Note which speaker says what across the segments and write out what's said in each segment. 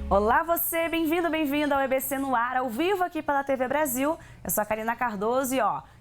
Speaker 1: Olá você, bem-vindo ao EBC no ar, ao vivo aqui pela TV Brasil. Eu sou a Karina Cardoso e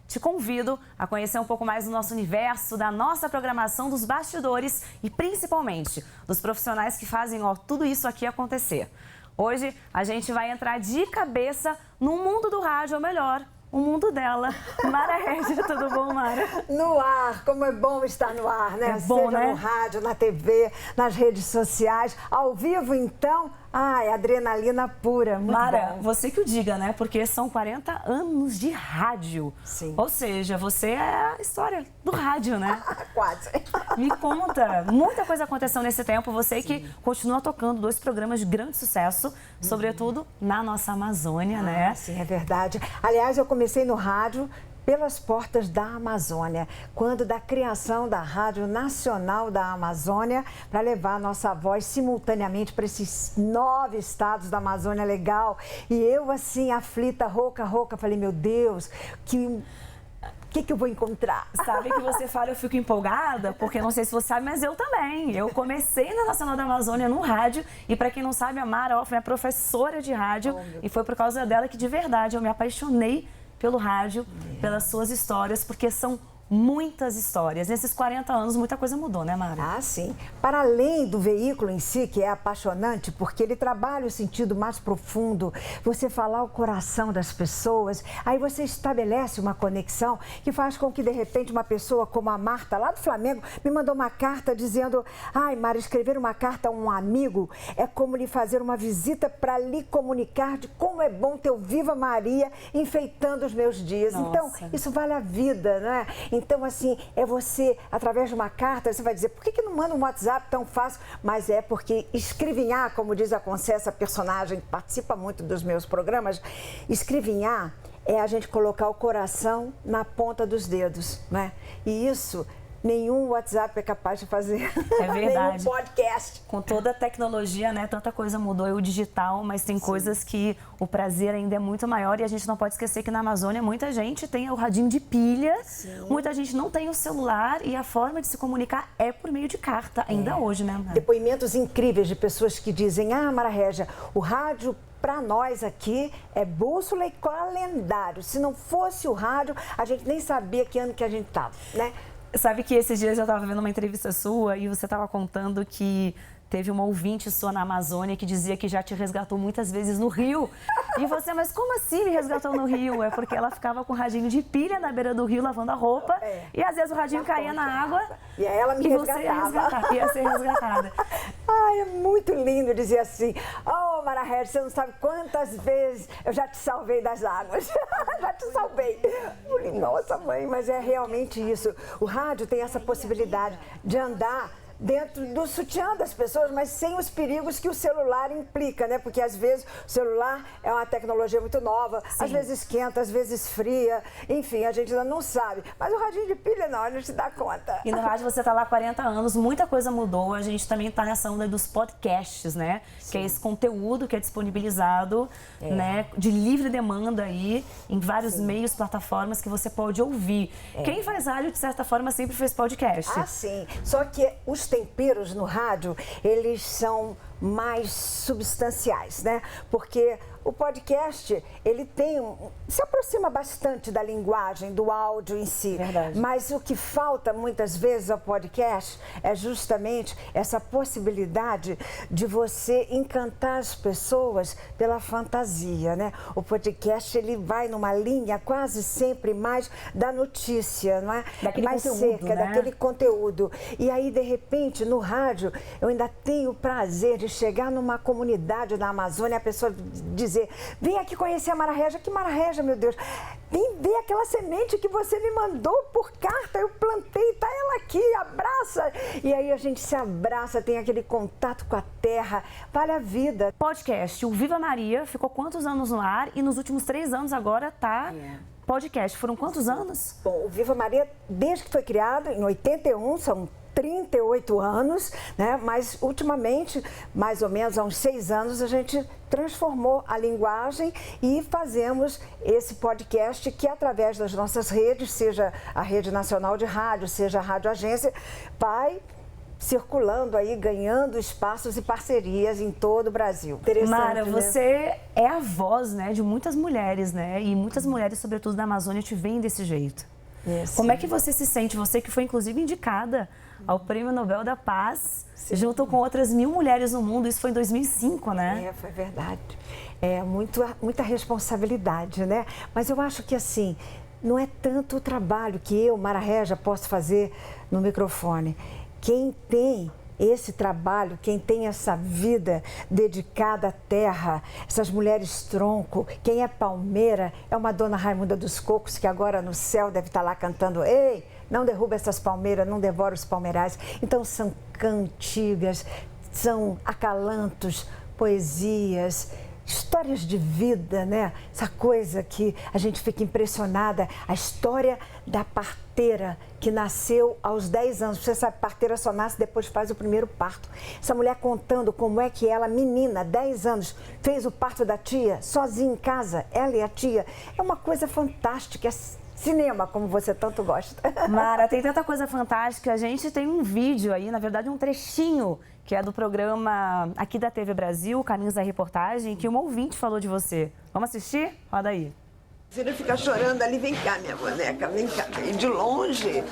Speaker 1: te convido a conhecer um pouco mais do nosso universo, da nossa programação, dos bastidores e principalmente dos profissionais que fazem tudo isso aqui acontecer. Hoje a gente vai entrar de cabeça no mundo do rádio, ou melhor, o mundo dela. Mara Régia, tudo bom, Mara?
Speaker 2: No ar, como é bom estar no ar, né?
Speaker 1: É bom,
Speaker 2: Seja
Speaker 1: né?
Speaker 2: no rádio, na TV, nas redes sociais, ao vivo então. Ai, adrenalina pura, muito
Speaker 1: Mara,
Speaker 2: bom.
Speaker 1: você que o diga, né? Porque são 40 anos de rádio.
Speaker 2: Sim.
Speaker 1: Ou seja, você é a história do rádio, né?
Speaker 2: Quase.
Speaker 1: Me conta, muita coisa aconteceu nesse tempo. Você que continua tocando 2 programas de grande sucesso, sobretudo na nossa Amazônia, né?
Speaker 2: Sim, é verdade. Aliás, eu comecei no rádio pelas portas da Amazônia, quando da criação da Rádio Nacional da Amazônia, para levar a nossa voz simultaneamente para esses 9 estados da Amazônia Legal. E eu, assim, aflita, rouca, falei, meu Deus, que eu vou encontrar?
Speaker 1: Sabe que você fala, eu fico empolgada, porque não sei se você sabe, mas eu também. Eu comecei na Nacional da Amazônia no rádio e para quem não sabe, a Mara foi minha professora de rádio e foi por causa dela que de verdade eu me apaixonei pelo rádio, pelas suas histórias, porque são muitas histórias. Nesses 40 anos, muita coisa mudou, né, Mara?
Speaker 2: Ah, sim. Para além do veículo em si, que é apaixonante, porque ele trabalha o sentido mais profundo, você falar o coração das pessoas, aí você estabelece uma conexão que faz com que, de repente, uma pessoa como a Marta, lá do Flamengo, me mandou uma carta dizendo: ai, Mara, escrever uma carta a um amigo é como lhe fazer uma visita para lhe comunicar de como é bom ter o Viva Maria enfeitando os meus dias.
Speaker 1: Nossa.
Speaker 2: Então, isso vale a vida, né? Então, assim, é você, através de uma carta, você vai dizer, por que não manda um WhatsApp tão fácil? Mas é porque escrevinhar, como diz a Concessa, personagem que participa muito dos meus programas, escrevinhar é a gente colocar o coração na ponta dos dedos, né? E isso nenhum WhatsApp é capaz de fazer.
Speaker 1: É verdade.
Speaker 2: Nenhum podcast.
Speaker 1: Com toda a tecnologia, né, tanta coisa mudou, e o digital, mas tem coisas que o prazer ainda é muito maior e a gente não pode esquecer que na Amazônia muita gente tem o radinho de pilha, muita gente não tem o celular e a forma de se comunicar é por meio de carta, ainda hoje, né, Mara?
Speaker 2: Depoimentos incríveis de pessoas que dizem, ah, Mara Régia, o rádio para nós aqui é bússola e calendário. Se não fosse o rádio, a gente nem sabia que ano que a gente estava, né?
Speaker 1: Sabe que esses dias eu estava vendo uma entrevista sua e você estava contando que teve uma ouvinte sua na Amazônia que dizia que já te resgatou muitas vezes no Rio. E você, mas como assim me resgatou no Rio? É porque ela ficava com o radinho de pilha na beira do rio lavando a roupa e às vezes o radinho caía na água
Speaker 2: e aí ela me resgatava.
Speaker 1: Ia ser resgatada.
Speaker 2: Ai, é muito lindo dizer assim, oh, Mara Régia, você não sabe quantas vezes eu já te salvei das águas. Já te salvei. Eu falei, nossa, mãe, mas é realmente isso. O rádio tem essa possibilidade de andar dentro do sutiã das pessoas, mas sem os perigos que o celular implica, né? Porque às vezes o celular é uma tecnologia muito nova, às vezes esquenta, às vezes esfria, enfim, a gente ainda não sabe. Mas o radinho de pilha não, a gente dá conta.
Speaker 1: E no rádio você está lá há 40 anos, muita coisa mudou, a gente também está nessa onda dos podcasts, né? Sim. Que é esse conteúdo que é disponibilizado, né? De livre demanda aí, em vários meios, plataformas que você pode ouvir. Quem faz rádio, de certa forma, sempre fez podcast.
Speaker 2: Ah, sim. Só que os temperos no rádio, eles são mais substanciais, né? Porque o podcast, ele se aproxima bastante da linguagem, do áudio em si.
Speaker 1: Verdade.
Speaker 2: Mas o que falta muitas vezes ao podcast é justamente essa possibilidade de você encantar as pessoas pela fantasia, né? O podcast, ele vai numa linha quase sempre mais da notícia, não é?
Speaker 1: Daquele
Speaker 2: mais
Speaker 1: conteúdo,
Speaker 2: seca,
Speaker 1: né?
Speaker 2: daquele conteúdo. E aí, de repente, no rádio, eu ainda tenho o prazer de chegar numa comunidade na Amazônia e a pessoa dizer, vem aqui conhecer a Mara Régia. Que Mara Régia, meu Deus? Vem ver aquela semente que você me mandou por carta, eu plantei, tá ela aqui, abraça. E aí a gente se abraça, tem aquele contato com a terra, vale a vida.
Speaker 1: Podcast, o Viva Maria, ficou quantos anos no ar e nos últimos 3 anos agora tá... Podcast, foram quantos anos?
Speaker 2: Bom, o Viva Maria, desde que foi criado, em 81, são 38 anos, né? Mas ultimamente, mais ou menos há uns 6 anos, a gente transformou a linguagem e fazemos esse podcast que, através das nossas redes, seja a Rede Nacional de Rádio, seja a Rádio Agência, vai circulando aí, ganhando espaços e parcerias em todo o Brasil.
Speaker 1: Mara,
Speaker 2: né?
Speaker 1: você é a voz, né, de muitas mulheres, né? E muitas mulheres, sobretudo da Amazônia, te veem desse jeito.
Speaker 2: Isso.
Speaker 1: Como é que você se sente? Você que foi, inclusive, indicada ao Prêmio Nobel da Paz, junto com outras 1000 mulheres no mundo. Isso foi em 2005, né?
Speaker 2: Foi verdade. É muita responsabilidade, né? Mas eu acho que, assim, não é tanto o trabalho que eu, Mara Regia, posso fazer no microfone. Quem tem esse trabalho, quem tem essa vida dedicada à terra, essas mulheres tronco, quem é palmeira, é uma dona Raimunda dos Cocos, que agora no céu deve estar lá cantando: ei, não derruba essas palmeiras, não devora os palmeirais. Então são cantigas, são acalantos, poesias, histórias de vida, né? Essa coisa que a gente fica impressionada, a história da parteira que nasceu aos 10 anos. Você sabe, parteira só nasce depois faz o primeiro parto. Essa mulher contando como é que ela, menina, 10 anos, fez o parto da tia, sozinha em casa, ela e a tia. É uma coisa fantástica, é cinema, como você tanto gosta.
Speaker 1: Mara, tem tanta coisa fantástica. A gente tem um vídeo aí, na verdade um trechinho, que é do programa aqui da TV Brasil, Caminhos da Reportagem, que uma ouvinte falou de você. Vamos assistir? Roda aí.
Speaker 3: Ele fica chorando ali: vem cá, minha boneca, vem cá. Veio de longe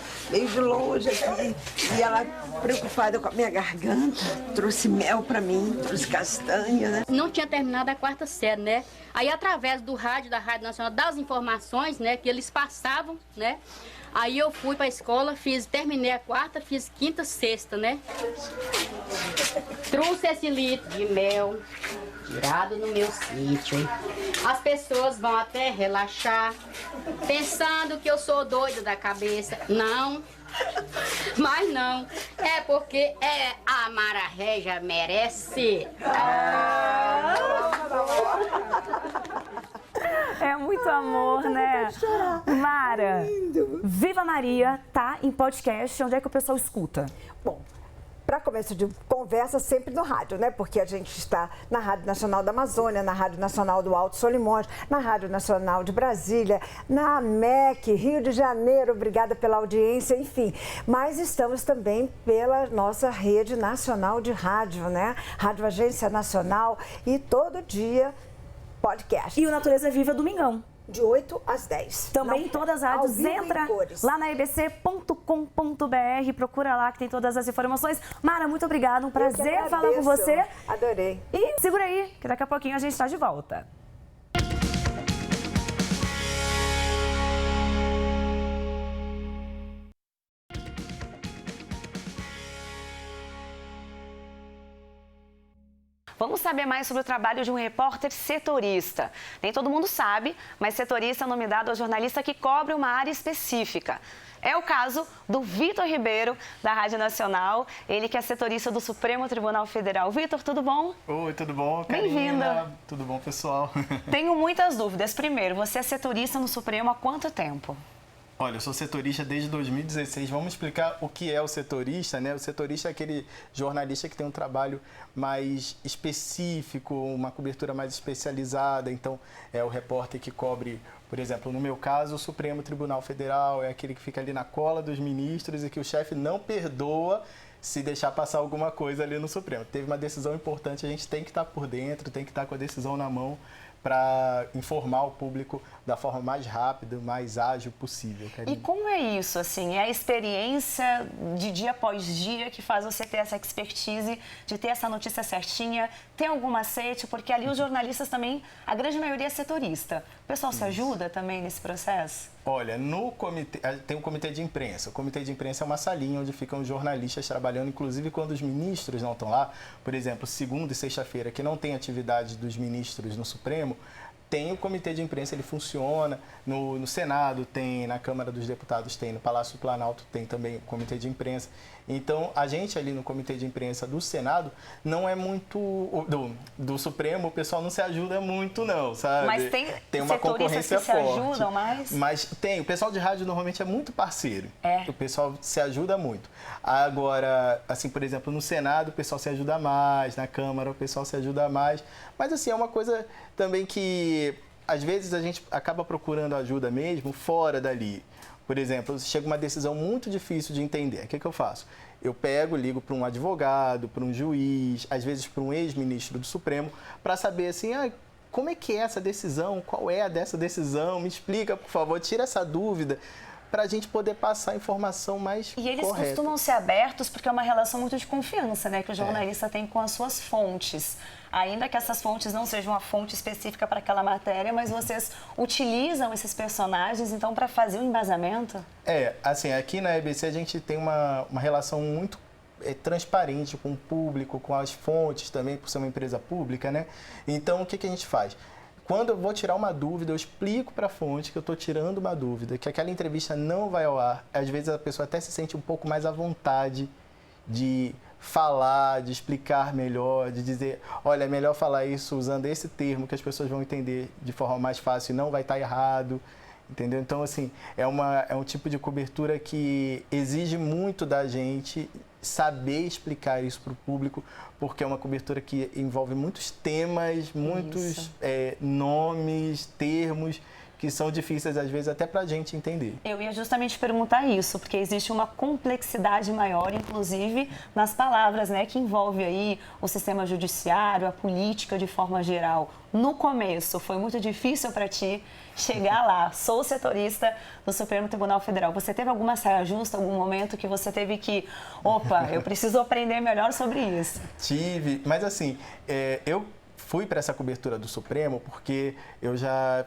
Speaker 3: aqui. E ela, preocupada com a minha garganta, trouxe mel pra mim, trouxe castanha, né?
Speaker 4: Não tinha terminado a 4ª série, né? Aí, através do rádio, da Rádio Nacional, das informações, né, que eles passavam, né? Aí eu fui pra escola, terminei a 4ª, fiz 5ª, 6ª, né? Trouxe esse litro de mel, tirado no meu sítio. As pessoas vão até relaxar, pensando que eu sou doida da cabeça. Não, mas não. É porque a Mara Regia merece.
Speaker 1: É muito amor, né? Mara, Viva Maria tá em podcast. Onde é que o pessoal escuta?
Speaker 2: Bom, para começo de conversa, sempre no rádio, né? Porque a gente está na Rádio Nacional da Amazônia, na Rádio Nacional do Alto Solimões, na Rádio Nacional de Brasília, na MEC, Rio de Janeiro. Obrigada pela audiência, enfim. Mas estamos também pela nossa rede nacional de rádio, né? Rádio Agência Nacional, e todo dia podcast.
Speaker 1: E o Natureza Viva Domingão.
Speaker 2: De 8 às 10.
Speaker 1: Também em todas as rádios. Entra lá na ebc.com.br, procura lá que tem todas as informações. Mara, muito obrigada, um prazer falar com você.
Speaker 2: Adorei.
Speaker 1: E segura aí, que daqui a pouquinho a gente está de volta. Vamos saber mais sobre o trabalho de um repórter setorista. Nem todo mundo sabe, mas setorista é o nome dado ao jornalista que cobre uma área específica. É o caso do Vitor Ribeiro, da Rádio Nacional, ele que é setorista do Supremo Tribunal Federal. Vitor, tudo bom?
Speaker 5: Oi, tudo bom,
Speaker 1: Bem-vinda.
Speaker 5: Karina? Tudo bom, pessoal?
Speaker 1: Tenho muitas dúvidas. Primeiro, você é setorista no Supremo há quanto tempo?
Speaker 5: Olha, eu sou setorista desde 2016. Vamos explicar o que é o setorista, né? O setorista é aquele jornalista que tem um trabalho mais específico, uma cobertura mais especializada. Então, é o repórter que cobre, por exemplo, no meu caso, o Supremo Tribunal Federal, é aquele que fica ali na cola dos ministros e que o chefe não perdoa se deixar passar alguma coisa ali no Supremo. Teve uma decisão importante, a gente tem que estar por dentro, tem que estar com a decisão na mão para informar o público da forma mais rápida, mais ágil possível. Karina.
Speaker 1: E como é isso, assim? É a experiência de dia após dia que faz você ter essa expertise, de ter essa notícia certinha? Tem algum macete? Porque ali os jornalistas também, a grande maioria é setorista. O pessoal se ajuda também nesse processo?
Speaker 5: Olha, no comitê, tem um comitê de imprensa. O comitê de imprensa é uma salinha onde ficam os jornalistas trabalhando, inclusive quando os ministros não estão lá. Por exemplo, segunda e sexta-feira, que não tem atividade dos ministros no Supremo, tem o comitê de imprensa, ele funciona, no Senado tem, na Câmara dos Deputados tem, no Palácio do Planalto tem também o comitê de imprensa. Então, a gente ali no comitê de imprensa do Senado não é muito... Do Supremo, o pessoal não se ajuda muito não, sabe?
Speaker 1: Mas tem
Speaker 5: uma concorrência
Speaker 1: que se
Speaker 5: forte.
Speaker 1: ajudam mais?
Speaker 5: Mas tem, o pessoal de rádio normalmente é muito parceiro.
Speaker 1: É.
Speaker 5: O pessoal se ajuda muito. Agora, assim, por exemplo, no Senado o pessoal se ajuda mais, na Câmara o pessoal se ajuda mais. Mas assim, é uma coisa também que às vezes a gente acaba procurando ajuda mesmo fora dali. Por exemplo, chega uma decisão muito difícil de entender. O que eu faço? Eu ligo para um advogado, para um juiz, às vezes para um ex-ministro do Supremo, para saber assim, como é que é essa decisão? Qual é a dessa decisão? Me explica, por favor, tira essa dúvida, para a gente poder passar a informação mais correta.
Speaker 1: E eles costumam ser abertos porque é uma relação muito de confiança, né, que o jornalista tem com as suas fontes. Ainda que essas fontes não sejam uma fonte específica para aquela matéria, mas vocês utilizam esses personagens, então, para fazer um embasamento?
Speaker 5: Assim, aqui na EBC a gente tem uma relação muito transparente com o público, com as fontes também, por ser uma empresa pública, né? Então, o que a gente faz? Quando eu vou tirar uma dúvida, eu explico para a fonte que eu estou tirando uma dúvida, que aquela entrevista não vai ao ar. Às vezes a pessoa até se sente um pouco mais à vontade de falar, de explicar melhor, de dizer, olha, é melhor falar isso usando esse termo que as pessoas vão entender de forma mais fácil e não vai estar errado, entendeu? Então, assim, é um tipo de cobertura que exige muito da gente saber explicar isso para o público, porque é uma cobertura que envolve muitos temas, muitos nomes, termos, que são difíceis, às vezes, até para a gente entender.
Speaker 1: Eu ia justamente perguntar isso, porque existe uma complexidade maior, inclusive, nas palavras, né, que envolve aí o sistema judiciário, a política de forma geral. No começo, foi muito difícil para ti chegar lá. Sou setorista do Supremo Tribunal Federal. Você teve alguma saia justa, algum momento que você teve que, eu preciso aprender melhor sobre isso?
Speaker 5: Tive, mas assim, eu fui para essa cobertura do Supremo porque eu já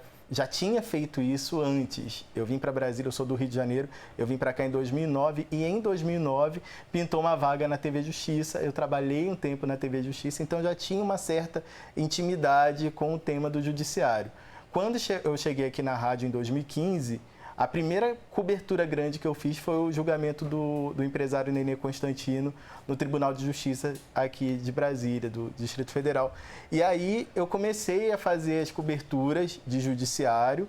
Speaker 5: tinha feito isso antes. Eu vim para Brasília, eu sou do Rio de Janeiro, eu vim para cá em 2009 e em 2009 pintou uma vaga na TV Justiça. Eu trabalhei um tempo na TV Justiça, então já tinha uma certa intimidade com o tema do judiciário. Quando eu cheguei aqui na rádio em 2015, a primeira cobertura grande que eu fiz foi o julgamento do empresário Nenê Constantino no Tribunal de Justiça aqui de Brasília, do Distrito Federal. E aí eu comecei a fazer as coberturas de judiciário.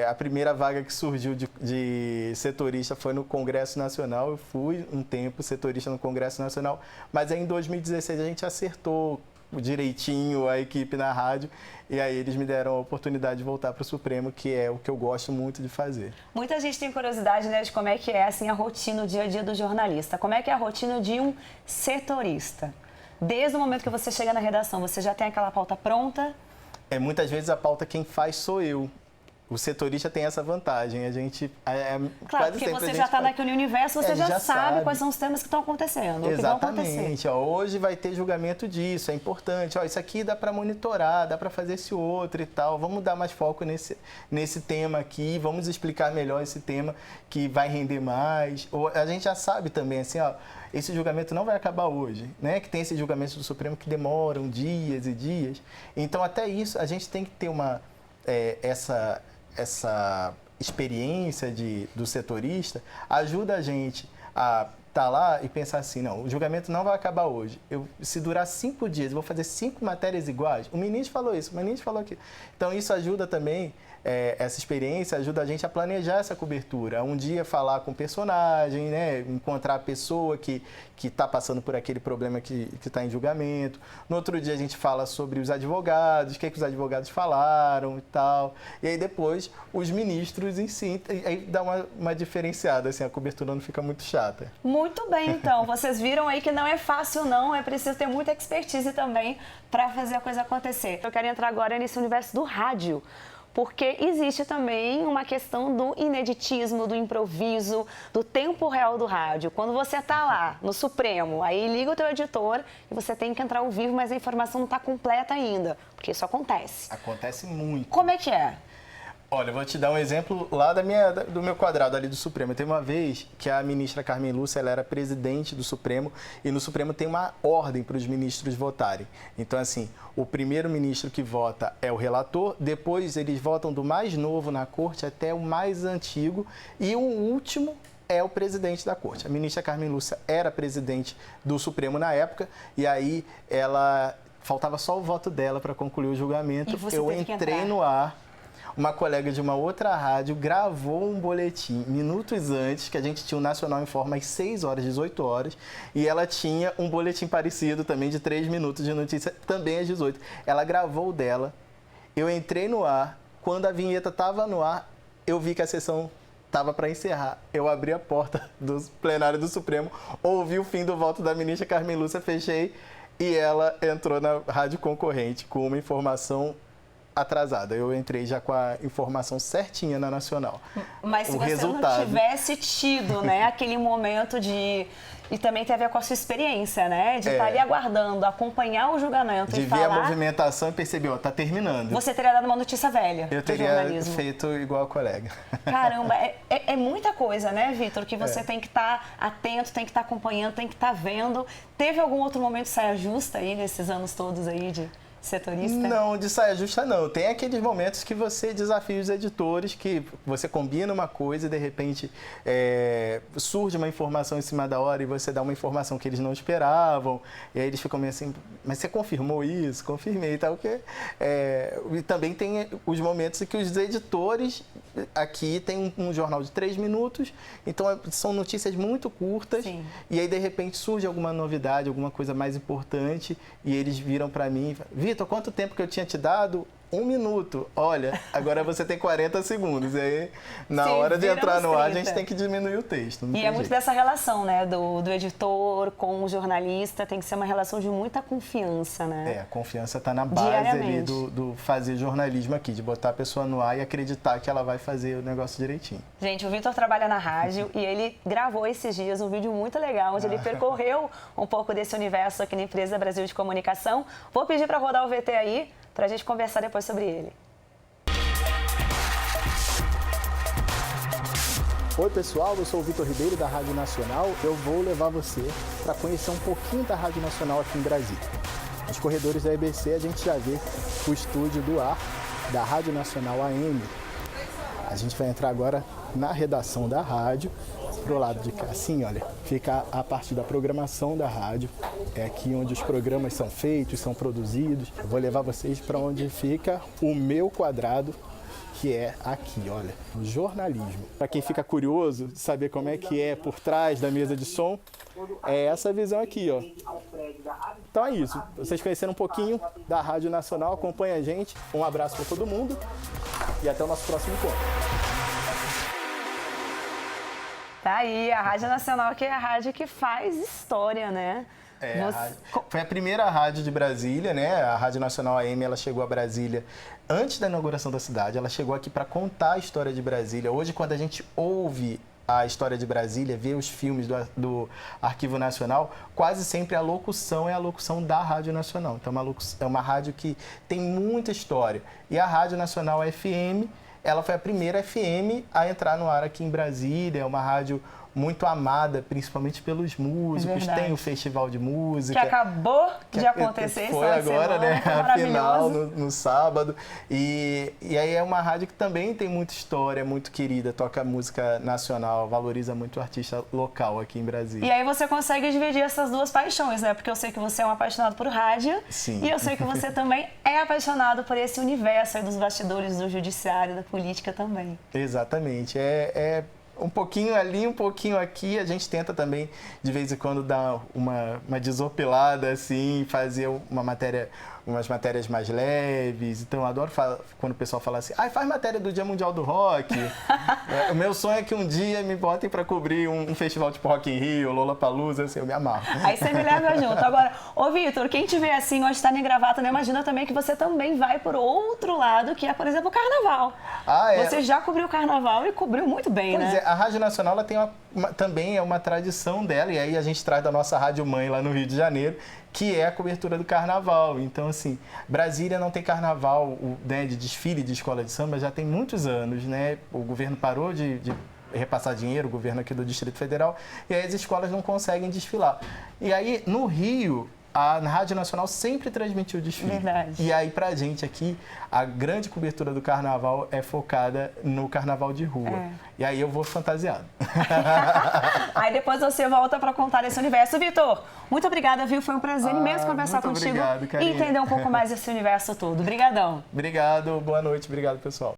Speaker 5: A primeira vaga que surgiu de setorista foi no Congresso Nacional. Eu fui um tempo setorista no Congresso Nacional, mas aí em 2016 a gente acertou direitinho a equipe na rádio e aí eles me deram a oportunidade de voltar para o Supremo, que é o que eu gosto muito de fazer.
Speaker 1: Muita gente tem curiosidade, né, de como é que é assim, a rotina, o dia a dia do jornalista. Como é que é a rotina de um setorista? Desde o momento que você chega na redação, você já tem aquela pauta pronta?
Speaker 5: Muitas vezes a pauta quem faz sou eu. O setorista tem essa vantagem, a gente...
Speaker 1: Claro, porque você já está naquele universo, você já sabe quais são os temas que estão acontecendo, o que vão acontecer.
Speaker 5: Exatamente, hoje vai ter julgamento disso, é importante, isso aqui dá para monitorar, dá para fazer esse outro e tal, vamos dar mais foco nesse tema aqui, vamos explicar melhor esse tema que vai render mais. A gente já sabe também, assim, esse julgamento não vai acabar hoje, né? Que tem esses julgamentos do Supremo que demoram dias e dias, então até isso a gente tem que ter essa experiência do setorista ajuda a gente a estar lá e pensar assim, não, o julgamento não vai acabar hoje. Se durar 5 dias, eu vou fazer 5 matérias iguais. O ministro falou isso, o ministro falou aquilo. Então, isso ajuda também, essa experiência ajuda a gente a planejar essa cobertura. Um dia falar com o personagem, né, encontrar a pessoa que está passando por aquele problema que está em julgamento. No outro dia a gente fala sobre os advogados, o que os advogados falaram e tal. E aí depois os ministros em si, aí dá uma diferenciada, assim, a cobertura não fica muito chata.
Speaker 1: Muito bem, então. Vocês viram aí que não é fácil, não. É preciso ter muita expertise também para fazer a coisa acontecer. Eu quero entrar agora nesse universo do rádio, porque existe também uma questão do ineditismo, do improviso, do tempo real do rádio. Quando você está lá no Supremo, aí liga o teu editor e você tem que entrar ao vivo, mas a informação não está completa ainda, porque isso acontece.
Speaker 5: Acontece muito.
Speaker 1: Como é que é?
Speaker 5: Olha, eu vou te dar um exemplo lá do meu quadrado ali do Supremo. Tem uma vez que a ministra Carmen Lúcia, ela era presidente do Supremo e no Supremo tem uma ordem para os ministros votarem. Então, assim, o primeiro ministro que vota é o relator, depois eles votam do mais novo na corte até o mais antigo e o último é o presidente da corte. A ministra Carmen Lúcia era presidente do Supremo na época e aí faltava só o voto dela para concluir o julgamento. Eu entrei no ar. Uma colega de uma outra rádio gravou um boletim minutos antes, que a gente tinha o Nacional Informa às 6 horas, 18 horas, e ela tinha um boletim parecido também de 3 minutos de notícia, também às 18. Ela gravou o dela, eu entrei no ar, quando a vinheta estava no ar, eu vi que a sessão estava para encerrar. Eu abri a porta do plenário do Supremo, ouvi o fim do voto da ministra Carmen Lúcia, fechei e ela entrou na rádio concorrente com uma informação atrasada. Eu entrei já com a informação certinha na Nacional.
Speaker 1: Mas se você não tivesse tido, né, aquele momento de... E também tem a ver com a sua experiência, né? De estar ali aguardando, acompanhar o julgamento
Speaker 5: de
Speaker 1: e
Speaker 5: ver
Speaker 1: falar...
Speaker 5: a movimentação e perceber, ó, tá terminando.
Speaker 1: Você teria dado uma notícia velha.
Speaker 5: Eu teria feito igual a colega.
Speaker 1: Caramba, é muita coisa, né, Vitor? Que você tem que estar atento, tem que estar acompanhando, tem que estar vendo. Teve algum outro momento de saia justa aí, nesses anos todos aí de setorista?
Speaker 5: Não, de saia justa não. Tem aqueles momentos que você desafia os editores, que você combina uma coisa e de repente surge uma informação em cima da hora e você dá uma informação que eles não esperavam. E aí eles ficam meio assim, mas você confirmou isso? Confirmei e tal. E também tem os momentos em que os editores, aqui tem um jornal de 3 minutos, então são notícias muito curtas.
Speaker 1: Sim.
Speaker 5: E aí de repente surge alguma novidade, alguma coisa mais importante e eles viram para mim e falam, Vitor, quanto tempo que eu tinha te dado? 1 minuto. Olha, agora você tem 40 segundos. E aí, na hora de entrar no ar, a gente tem que diminuir o texto.
Speaker 1: E é muito dessa relação, né? Do editor com o jornalista. Tem que ser uma relação de muita confiança, né?
Speaker 5: A confiança está na base ali do fazer jornalismo aqui, de botar a pessoa no ar e acreditar que ela vai fazer o negócio direitinho.
Speaker 1: Gente, o Vitor trabalha na rádio e ele gravou esses dias um vídeo muito legal, onde ele percorreu um pouco desse universo aqui na Empresa Brasil de Comunicação. Vou pedir para rodar o VT aí, para a gente conversar depois sobre ele.
Speaker 5: Oi pessoal, eu sou o Vitor Ribeiro da Rádio Nacional. Eu vou levar você para conhecer um pouquinho da Rádio Nacional aqui em Brasília. Nos corredores da EBC a gente já vê o estúdio do ar da Rádio Nacional AM. A gente vai entrar agora na redação da rádio. Pro lado de cá, assim, olha, fica a parte da programação da rádio. É aqui onde os programas são feitos, são produzidos. Eu vou levar vocês para onde fica o meu quadrado, que é aqui, olha, o jornalismo. Para quem fica curioso de saber como é que é por trás da mesa de som, é essa visão aqui, ó. Então é isso. Vocês conheceram um pouquinho da Rádio Nacional, acompanha a gente. Um abraço para todo mundo e até o nosso próximo encontro.
Speaker 1: Tá aí, a Rádio Nacional, que é a rádio que faz história, né?
Speaker 5: Foi a primeira rádio de Brasília, né? A Rádio Nacional AM, ela chegou a Brasília antes da inauguração da cidade. Ela chegou aqui para contar a história de Brasília. Hoje, quando a gente ouve a história de Brasília, vê os filmes do Arquivo Nacional, quase sempre a locução é a locução da Rádio Nacional. Então, é uma rádio que tem muita história. E a Rádio Nacional FM, ela foi a primeira FM a entrar no ar aqui em Brasília, é uma rádio muito amada, principalmente pelos músicos, tem o Festival de Música.
Speaker 1: Que acabou de acontecer.
Speaker 5: Foi agora, né? A final, no sábado. E aí é uma rádio que também tem muita história, é muito querida, toca música nacional, valoriza muito o artista local aqui em Brasília.
Speaker 1: E aí você consegue dividir essas duas paixões, né? Porque eu sei que você é um apaixonado por rádio.
Speaker 5: Sim.
Speaker 1: E eu sei que você também é apaixonado por esse universo aí dos bastidores do judiciário, da política também.
Speaker 5: Exatamente. Um pouquinho ali, um pouquinho aqui, a gente tenta também, de vez em quando, dar uma desopilada, assim, fazer umas matérias mais leves. Então, eu adoro quando o pessoal fala assim, faz matéria do Dia Mundial do Rock. O meu sonho é que um dia me botem para cobrir um festival tipo Rock in Rio, Lollapalooza, assim, eu me amarro.
Speaker 1: Aí você me leva junto. Agora, ô Vitor, quem te vê assim, hoje está em gravata, né? Imagina também que você também vai por outro lado, que é, por exemplo, o Carnaval. Você já cobriu o Carnaval e cobriu muito bem, né?
Speaker 5: Pois é, a Rádio Nacional ela tem também é uma tradição dela, e aí a gente traz da nossa rádio mãe lá no Rio de Janeiro, que é a cobertura do Carnaval. Então, assim, Brasília não tem Carnaval, né, de desfile de escola de samba já tem muitos anos, né? O governo parou de repassar dinheiro, o governo aqui do Distrito Federal, e aí as escolas não conseguem desfilar. E aí, no Rio, a Rádio Nacional sempre transmitiu o desfile.
Speaker 1: Verdade.
Speaker 5: E aí, pra gente aqui, a grande cobertura do Carnaval é focada no Carnaval de rua. E aí eu vou fantasiado.
Speaker 1: Aí depois você volta para contar esse universo. Vitor, muito obrigada, viu? Foi um prazer imenso conversar contigo e entender um pouco mais desse universo todo. Obrigadão.
Speaker 5: Obrigado, boa noite. Obrigado, pessoal.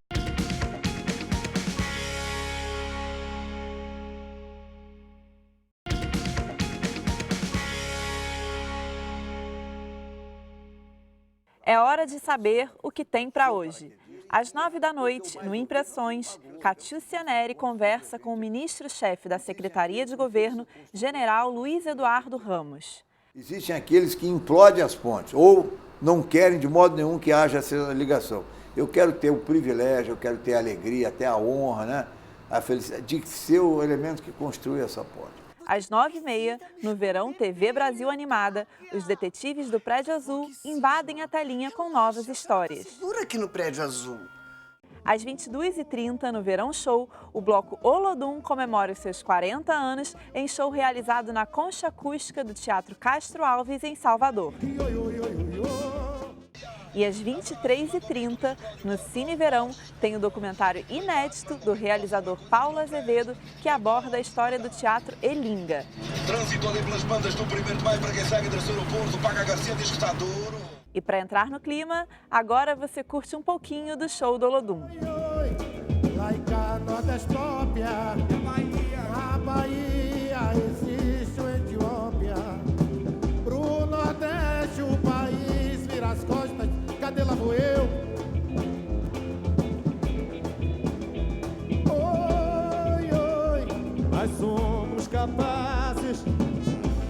Speaker 6: É hora de saber o que tem para hoje. Às 9 da noite, no Impressões, Catiúcia Neri conversa com o ministro-chefe da Secretaria de Governo, General Luiz Eduardo Ramos.
Speaker 7: Existem aqueles que implodem as pontes ou não querem de modo nenhum que haja essa ligação. Eu quero ter o privilégio, eu quero ter a alegria, até a honra, né? A felicidade de ser o elemento que construi essa ponte.
Speaker 6: Às 9h30, no Verão TV Brasil Animada, os detetives do Prédio Azul invadem a telinha com novas histórias.
Speaker 8: Segura aqui no Prédio Azul.
Speaker 6: Às 22h30, no Verão Show, o bloco Olodum comemora os seus 40 anos em show realizado na Concha Acústica do Teatro Castro Alves, em Salvador. E às 23h30, no Cine Verão, tem o documentário inédito do realizador Paulo Azevedo, que aborda a história do Teatro Elinga.
Speaker 9: Trânsito ali pelas bandas do 1º de maio para quem segue desse aeroporto, Paga Garcia diz que está duro.
Speaker 6: E para entrar no clima, agora você curte um pouquinho do show do Olodum.
Speaker 10: Na Bahia existe o Etiópia, pro Nordeste o país vira as costas, cadê lá vou eu? Oi, oi, nós somos capazes,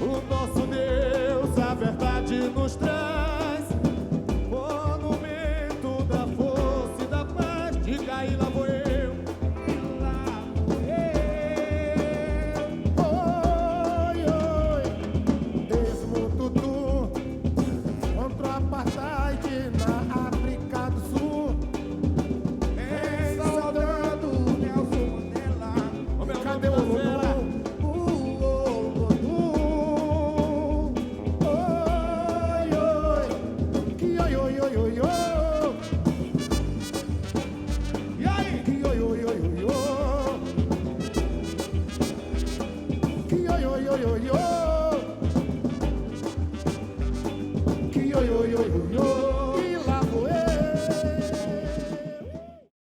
Speaker 10: o nosso Deus a verdade nos traz. Monumento da força e da paz, diga aí lá vou eu. Yo, yo, yo, yo, yo.